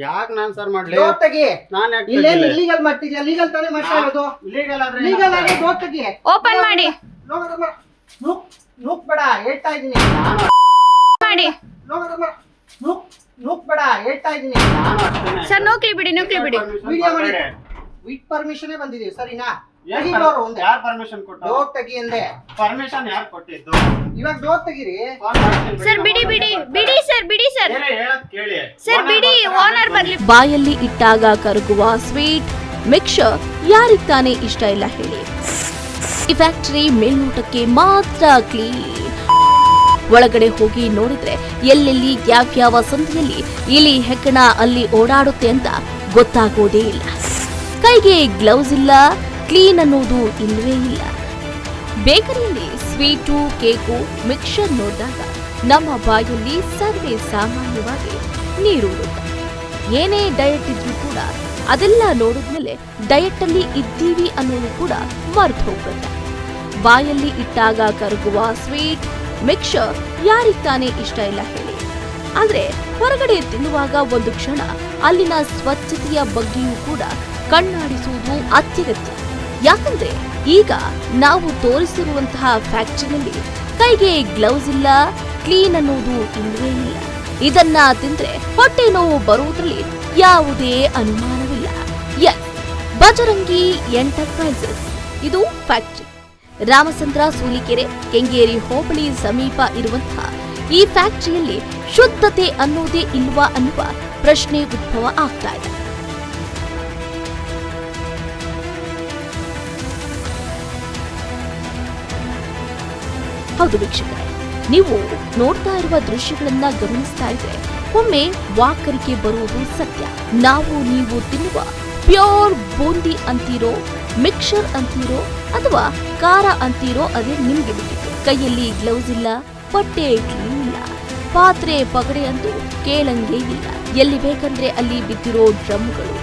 ಯಾಕೆ ನಾನ್ ಸರ್ ಮಾಡ್ಲಿ? ನಾನು ಇಲ್ಲಿಗಲ್ ಮಾಡ್ತಿದ್ಯಾ? ಲೀಗಲ್ ತಾನೇ ಮಾಡ್ತಾ ಇರೋದು. ಲೀಗಲ್ ಆಗಿ ಡೋರ್ ತೆಗಿ. ಓಪನ್ ಮಾಡಿ. ನುಕ್ ಬೇಡ, ಹೇಳ್ತಾ ಇದೀನಿ. ಮಾಡಿ. ನುಕ್ ಬೇಡ, ಹೇಳ್ತಾ ಇದೀನಿ. ಸರ್ ನೂಕ್ಲಿ ಬಿಡಿ. ವಿಡಿಯೋ ಮಾಡಿ. ವಿತ್ ಪರ್ಮಿಷನ್ ಬಂದಿದೀವಿ, ಸರಿನಾ? ಯಾರ್ ಪರ್ಮಿಷನ್ ಕೊಟ್ಟು? ಡೋರ್ ತೆಗಿ ಅಂದೆ. ಪರ್ಮಿಷನ್ ಯಾರು ಕೊಟ್ಟಿದ್ದು? ಇವಾಗ ಡೋರ್ ತೆಗಿರಿ. ಸರ್ ಬಿಡಿ ಸರ್. ಹೇಳದ್ ಕೇಳಿ ಸರ್ ಬಿಡಿ, ಓನರ್ ಬರ್ಲಿ. ಬಾಯಲ್ಲಿ ಇಟ್ಟಾಗ ಕರಗುವ ಸ್ವೀಟ್ ಮಿಕ್ಸರ್ ಯಾರಿಗ್ ತಾನೇ ಇಷ್ಟ ಇಲ್ಲ ಹೇಳಿ. ಈ ಫ್ಯಾಕ್ಟರಿ ಮೇಲ್ನೋಟಕ್ಕೆ ಮಾತ್ರ ಕ್ಲೀನ್, ಒಳಗಡೆ ಹೋಗಿ ನೋಡಿದ್ರೆ ಎಲ್ಲೆಲ್ಲಿ ಯಾವ್ಯಾವ ಸಂಧಿಯಲ್ಲಿ ಇಲಿ ಹೆಗ್ಗಣ ಅಲ್ಲಿ ಓಡಾಡುತ್ತೆ ಅಂತ ಗೊತ್ತಾಗೋದೇ ಇಲ್ಲ. ಕೈಗೆ ಗ್ಲೌಸ್ ಇಲ್ಲ, ಕ್ಲೀನ್ ಅನ್ನೋದು ಇಲ್ಲವೇ ಇಲ್ಲ. ಬೇಕರಿಯಲ್ಲಿ ಸ್ವೀಟು, ಕೇಕು, ಮಿಕ್ಸರ್ ನೋಡಿದಾಗ ನಮ್ಮ ಬಾಯಲ್ಲಿ ಸರ್ವೇ ಸಾಮಾನ್ಯವಾಗಿ ನೀರೂರುತ್ತೆ. ಏನೇ ಡಯಟ್ ಇದ್ರೂ ಕೂಡ ಅದೆಲ್ಲ ನೋಡಿದ್ಮೇಲೆ ಡಯಟ್ ಅಲ್ಲಿ ಇದ್ದೀವಿ ಅನ್ನೋದು ಕೂಡ ಮರ್ತು ಹೋಗುತ್ತೆ. ಬಾಯಲ್ಲಿ ಇಟ್ಟಾಗ ಕರಗುವ ಸ್ವೀಟ್ ಮಿಕ್ಸರ್ ಯಾರಿಗ್ ತಾನೇ ಇಷ್ಟ ಇಲ್ಲ ಹೇಳಿ. ಆದ್ರೆ ಹೊರಗಡೆ ತಿನ್ನುವಾಗ ಒಂದು ಕ್ಷಣ ಅಲ್ಲಿನ ಸ್ವಚ್ಛತೆಯ ಬಗ್ಗೆಯೂ ಕೂಡ ಕಣ್ಣಾಡಿಸುವುದು ಅತ್ಯಗತ್ಯ. ಯಾಕಂದ್ರೆ ಈಗ ನಾವು ತೋರಿಸಿರುವಂತಹ ಫ್ಯಾಕ್ಟರಿಯಲ್ಲಿ ಕೈಗೆ ಗ್ಲೌಸ್ ಇಲ್ಲ, ಕ್ಲೀನ್ ಅನ್ನೋದು ಇಲ್ಲವೇ ಇಲ್ಲ. ಇದನ್ನ ತಿಂದ್ರೆ ಹೊಟ್ಟೆ ನೋವು ಬರುವುದರಲ್ಲಿ ಯಾವುದೇ ಅನುಮಾನವಿಲ್ಲ. ಎಸ್, ಬಜರಂಗಿ ಎಂಟರ್ಪ್ರೈಸಸ್ ಇದು ಫ್ಯಾಕ್ಟರಿ. ರಾಮಚಂದ್ರ ಸೂಲಿಕೆರೆ, ಕೆಂಗೇರಿ ಹೋಬಳಿ ಸಮೀಪ ಇರುವಂತಹ ಈ ಫ್ಯಾಕ್ಟರಿಯಲ್ಲಿ ಶುದ್ಧತೆ ಅನ್ನೋದೇ ಇಲ್ವಾ ಅನ್ನುವ ಪ್ರಶ್ನೆ ಉದ್ಭವ ಆಗ್ತಾ ಇದೆ. ಹೌದು ವೀಕ್ಷಕರೇ, ನೀವು ನೋಡ್ತಾ ಇರುವ ದೃಶ್ಯಗಳನ್ನ ಗಮನಿಸ್ತಾ ಇದ್ರೆ ಒಮ್ಮೆ ವಾಕರಿಕೆ ಬರುವುದು ಸತ್ಯ. ನೀವು ತಿನ್ನುವ ಪ್ಯೂರ್ ಬೂಂದಿ ಅಂತೀರೋ, ಮಿಕ್ಸರ್ ಅಂತೀರೋ ಅಥವಾ ಖಾರ ಅಂತೀರೋ ಅದೇ ನಿಮ್ಗೆ ಬಿಟ್ಟಿತ್ತು. ಕೈಯಲ್ಲಿ ಗ್ಲೌಸ್ ಇಲ್ಲ, ಬಟ್ಟೆ ಕ್ಲೀನ್ ಇಲ್ಲ, ಪಾತ್ರೆ ಪಗಡೆ ಅಂತೂ ಕೇಳಂಗೇ ಇಲ್ಲ. ಎಲ್ಲಿ ಬೇಕಂದ್ರೆ ಅಲ್ಲಿ ಬಿದ್ದಿರೋ ಡ್ರಮ್ಗಳು,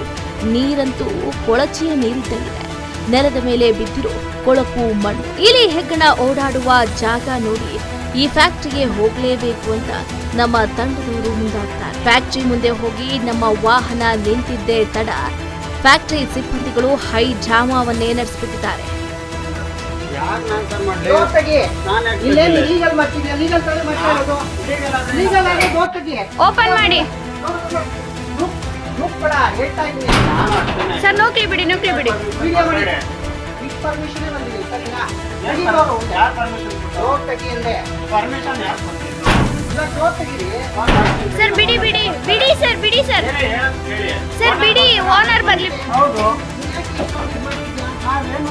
ನೀರಂತೂ ಕೊಳಚೆಯ ನೀರಿದ್ದಂಗಿದೆ. ನೆಲದ ಮೇಲೆ ಬಿದ್ದಿರೋ ಕೊಳಕು ಮಣ್ಣು, ಇಲಿ ಹೆಗ್ಗಣ ಓಡಾಡುವ ಜಾಗ ನೋಡಿ ಈ ಫ್ಯಾಕ್ಟರಿಗೆ ಹೋಗ್ಲೇಬೇಕು ಅಂತ ನಮ್ಮ ತಂಡದವರು ಮುಂದಾಗ್ತಾರೆ. ಫ್ಯಾಕ್ಟರಿ ಮುಂದೆ ಹೋಗಿ ನಮ್ಮ ವಾಹನ ನಿಂತಿದ್ದೇ ತಡ ಫ್ಯಾಕ್ಟರಿ ಸಿಬ್ಬಂದಿಗಳು ಹೈ ಡ್ರಾಮಾವನ್ನೇ ನಡೆಸಿಬಿಟ್ಟಿದ್ದಾರೆ. ಓಪನ್ ಮಾಡಿ. ಸರ್ ನೂಕ್ಲಿ ಬಿಡಿ. ಪರ್ಮಿಷನ್ ಬಂದಿದೆ, ಸರಿನಾ? ಯಾರ್ ಪರ್ಮಿಷನ್ ಕೊಟ್ಟು? ಡೋರ್ ತೆಗಿ ಅಂದೆ. ಪರ್ಮಿಷನ್ ಯಾರು ಕೊಟ್ಟಿದ್ದು? ಇವಾಗ ಡೋರ್ ತೆಗಿರಿ. ಸರ್ ಬಿಡಿ ಸರ್. ಹೇಳದ್ ಕೇಳಿ. ಸರ್ ಬಿಡಿ, ಓನರ್ ಬರ್ಲಿ. ಹೌದು, ನಾವೇನು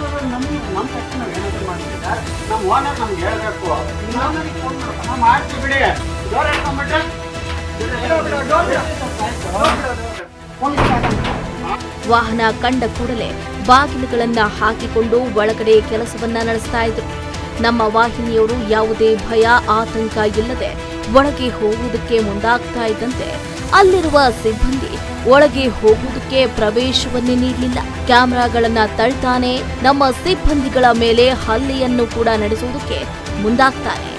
ನಮ್ಮ ತಕ್ಷಣ ಏನಾದ್ರು ಮಾಡ್ತೀವಿ ಸರ್. ನಮ್ಮ ಓನರ್ ನಮ್ಗೆ ಹೇಳ್ಬೇಕು. ನಾವು ಮಾಡ್ತೀವಿ ಬಿಡಿ. ಡೋರ್ ಹಾಕೊಂಡ್ಬಿಟ್ರೆ ವಾಹನ ಕಂಡ ಕೂಡಲೇ ಬಾಗಿಲುಗಳನ್ನ ಹಾಕಿಕೊಂಡು ಒಳಗಡೆ ಕೆಲಸವನ್ನ ನಡೆಸ್ತಾ ಇದ್ರು. ನಮ್ಮ ವಾಹಿನಿಯವರು ಯಾವುದೇ ಭಯ ಆತಂಕ ಇಲ್ಲದೆ ಒಳಗೆ ಹೋಗುವುದಕ್ಕೆ ಮುಂದಾಗ್ತಾ ಇದ್ದಂತೆ ಅಲ್ಲಿರುವ ಸಿಬ್ಬಂದಿ ಒಳಗೆ ಹೋಗುವುದಕ್ಕೆ ಪ್ರವೇಶವನ್ನೇ ನೀಡಲಿಲ್ಲ. ಕ್ಯಾಮೆರಾಗಳನ್ನ ತಳ್ತಾನೆ ನಮ್ಮ ಸಿಬ್ಬಂದಿಗಳ ಮೇಲೆ ಹಲ್ಲೆಯನ್ನು ಕೂಡ ನಡೆಸುವುದಕ್ಕೆ ಮುಂದಾಗ್ತಾನೆ.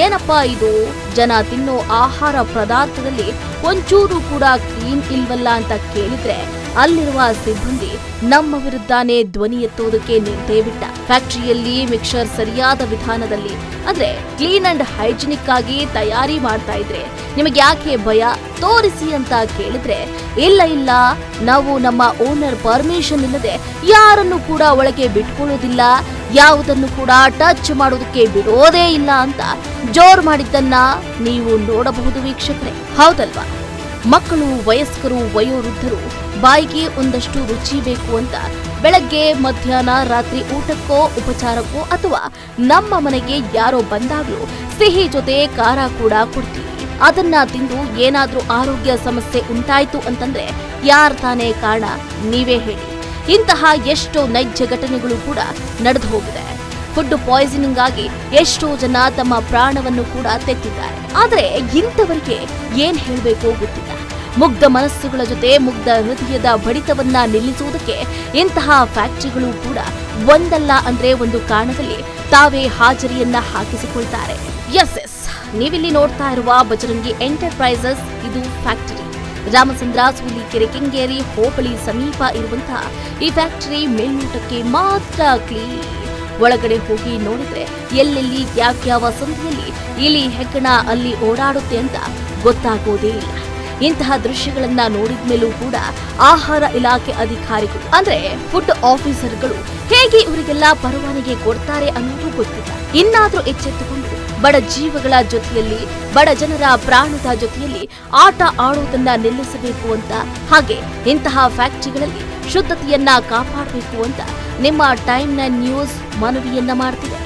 ಏನಪ್ಪಾ ಇದು, ಜನ ತಿನ್ನೋ ಆಹಾರ ಪದಾರ್ಥದಲ್ಲಿ ಒಂಚೂರು ಕೂಡ ಕ್ಲೀನ್ ಇಲ್ವಲ್ಲ ಅಂತ ಕೇಳಿದ್ರೆ ಅಲ್ಲಿರುವ ಸಿಬ್ಬಂದಿ ನಮ್ಮ ವಿರುದ್ಧನೇ ಧ್ವನಿ ಎತ್ತುವುದಕ್ಕೆ ನಿಂತೇ ಬಿಟ್ಟ. ಫ್ಯಾಕ್ಟರಿಯಲ್ಲಿ ಮಿಕ್ಸರ್ ಸರಿಯಾದ ವಿಧಾನದಲ್ಲಿ ಅಂದ್ರೆ ಕ್ಲೀನ್ ಅಂಡ್ ಹೈಜಿನಿಕ್ ಆಗಿ ತಯಾರಿ ಮಾಡ್ತಾ ಇದ್ರೆ ನಿಮಗೆ ಯಾಕೆ ಭಯ, ತೋರಿಸಿ ಅಂತ ಕೇಳಿದ್ರೆ ಇಲ್ಲ, ನಾವು ನಮ್ಮ ಓನರ್ ಪರ್ಮಿಷನ್ ಇಲ್ಲದೆ ಯಾರನ್ನು ಕೂಡ ಒಳಗೆ ಬಿಟ್ಕೊಳ್ಳೋದಿಲ್ಲ, ಯಾವುದನ್ನು ಕೂಡ ಟಚ್ ಮಾಡೋದಕ್ಕೆ ಬಿಡೋದೇ ಇಲ್ಲ ಅಂತ ಜೋರ್ ಮಾಡಿದ್ದನ್ನ ನೀವು ನೋಡಬಹುದು ವೀಕ್ಷಕರೇ. ಹೌದಲ್ವಾ? ಮಕ್ಕಳು, ವಯಸ್ಕರು, ವಯೋವೃದ್ಧರು ಬಾಯಿಗೆ ಒಂದಷ್ಟು ರುಚಿ ಬೇಕು ಅಂತ ಬೆಳಗ್ಗೆ, ಮಧ್ಯಾಹ್ನ, ರಾತ್ರಿ ಊಟಕ್ಕೋ ಉಪಚಾರಕ್ಕೋ ಅಥವಾ ನಮ್ಮ ಮನೆಗೆ ಯಾರೋ ಬಂದಾಗ್ಲೂ ಸಿಹಿ ಜೊತೆ ಖಾರ ಕೂಡ ಕೊಡ್ತೀವಿ. ಅದನ್ನ ತಿಂದು ಏನಾದ್ರೂ ಆರೋಗ್ಯ ಸಮಸ್ಯೆ ಉಂಟಾಯ್ತು ಅಂತಂದ್ರೆ ಯಾರ್ ತಾನೇ ಕಾರಣ, ನೀವೇ ಹೇಳಿ. ಇಂತಹ ಎಷ್ಟೋ ನೈಜ ಘಟನೆಗಳು ಕೂಡ ನಡೆದು ಹೋಗಿದೆ. ಫುಡ್ ಪಾಯ್ಸನಿಂಗ್ ಆಗಿ ಎಷ್ಟೋ ಜನ ತಮ್ಮ ಪ್ರಾಣವನ್ನು ಕೂಡ ತೆತ್ತಿದ್ದಾರೆ. ಆದ್ರೆ ಇಂಥವರಿಗೆ ಏನ್ ಹೇಳ್ಬೇಕೋ ಗೊತ್ತಿಲ್ಲ. ಮುಗ್ಧ ಮನಸ್ಸುಗಳ ಜೊತೆ ಮುಗ್ಧ ಹೃದಯದ ಬಡಿತವನ್ನ ನಿಲ್ಲಿಸುವುದಕ್ಕೆ ಇಂತಹ ಫ್ಯಾಕ್ಟರಿಗಳು ಕೂಡ ಒಂದಲ್ಲ ಅಂದ್ರೆ ಒಂದು ಕಾರಣದಲ್ಲಿ ತಾವೇ ಹಾಜರಿಯನ್ನ ಹಾಕಿಸಿಕೊಳ್ತಾರೆ. ಎಸ್, ನೀವಿಲ್ಲಿ ನೋಡ್ತಾ ಇರುವ ಬಜರಂಗಿ ಎಂಟರ್ಪ್ರೈಸಸ್ ಇದು ಫ್ಯಾಕ್ಟರಿ. ರಾಮಚಂದ್ರ, ಸೂಲಿಕೆರೆ, ಕೆಂಗೇರಿ ಹೋಬಳಿ ಸಮೀಪ ಇರುವಂತಹ ಈ ಫ್ಯಾಕ್ಟರಿ ಮೇಲ್ನೋಟಕ್ಕೆ ಮಾತ್ರ ಕ್ಲೀನ್. ಒಳಗಡೆ ಹೋಗಿ ನೋಡಿದ್ರೆ ಎಲ್ಲೆಲ್ಲಿ ಯಾವ್ಯಾವ ಸಂಧಿಯಲ್ಲಿ ಇಲಿ ಹೆಗ್ಗಣ ಅಲ್ಲಿ ಓಡಾಡುತ್ತೆ ಅಂತ ಗೊತ್ತಾಗೋದೇ ಇಲ್ಲ. ಇಂತಹ ದೃಶ್ಯಗಳನ್ನ ನೋಡಿದ ಮೇಲೂ ಕೂಡ ಆಹಾರ ಇಲಾಖೆ ಅಧಿಕಾರಿಗಳು ಅಂದ್ರೆ ಫುಡ್ ಆಫೀಸರ್ಗಳು ಹೇಗೆ ಇವರಿಗೆಲ್ಲ ಪರವಾನಗಿ ಕೊಡ್ತಾರೆ ಅನ್ನೋದು ಗೊತ್ತಿಲ್ಲ. ಇನ್ನಾದ್ರೂ ಎಚ್ಚೆತ್ತುಕೊಂಡು ಬಡ ಜೀವಗಳ ಜೊತೆಯಲ್ಲಿ, ಬಡ ಜನರ ಪ್ರಾಣದ ಜೊತೆಯಲ್ಲಿ ಆಟ ಆಡುವುದನ್ನ ನಿಲ್ಲಿಸಬೇಕು ಅಂತ, ಹಾಗೆ ಇಂತಹ ಫ್ಯಾಕ್ಟರಿಗಳಲ್ಲಿ ಶುದ್ಧತೆಯನ್ನ ಕಾಪಾಡಬೇಕು ಅಂತ ನಿಮ್ಮ ಟೈಮ್ 9 ನ್ಯೂಸ್ ಮನವಿಯನ್ನ ಮಾಡ್ತಿದೆ.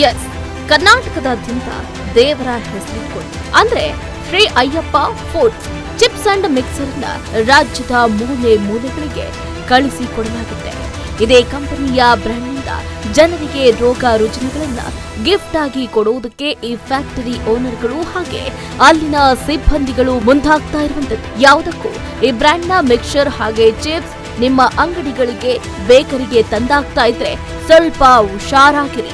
ಎಸ್, ಕರ್ನಾಟಕದಾದ್ಯಂತ ದೇವರ ಹೆಸರಿಟ್ಕೊಂಡು ಅಂದ್ರೆ Shri Ayyappa foods chips and ಮಿಕ್ಸರ್ನ ರಾಜ್ಯದ ಮೂಲೆ ಮೂಲೆಗಳಿಗೆ ಕಳಿಸಿಕೊಡಲಾಗುತ್ತೆ. ಇದೇ ಕಂಪನಿಯ ಬ್ರ್ಯಾಂಡ್ನಿಂದ ಜನರಿಗೆ ರೋಗ ರುಜಿನಗಳನ್ನ ಗಿಫ್ಟ್ ಆಗಿ ಕೊಡುವುದಕ್ಕೆ ಈ ಫ್ಯಾಕ್ಟರಿ ಓನರ್ಗಳು ಹಾಗೆ ಅಲ್ಲಿನ ಸಿಬ್ಬಂದಿಗಳು ಮುಂದಾಗ್ತಾ ಇರುವಂತದ್ದು. ಯಾವುದಕ್ಕೂ ಈ ಬ್ರ್ಯಾಂಡ್ನ ಮಿಕ್ಸರ್ ಹಾಗೆ ಚಿಪ್ಸ್ ನಿಮ್ಮ ಅಂಗಡಿಗಳಿಗೆ, ಬೇಕರಿಗೆ ತಂದಾಗ್ತಾ ಇದ್ರೆ ಸ್ವಲ್ಪ ಹುಷಾರಾಗಿರಿ.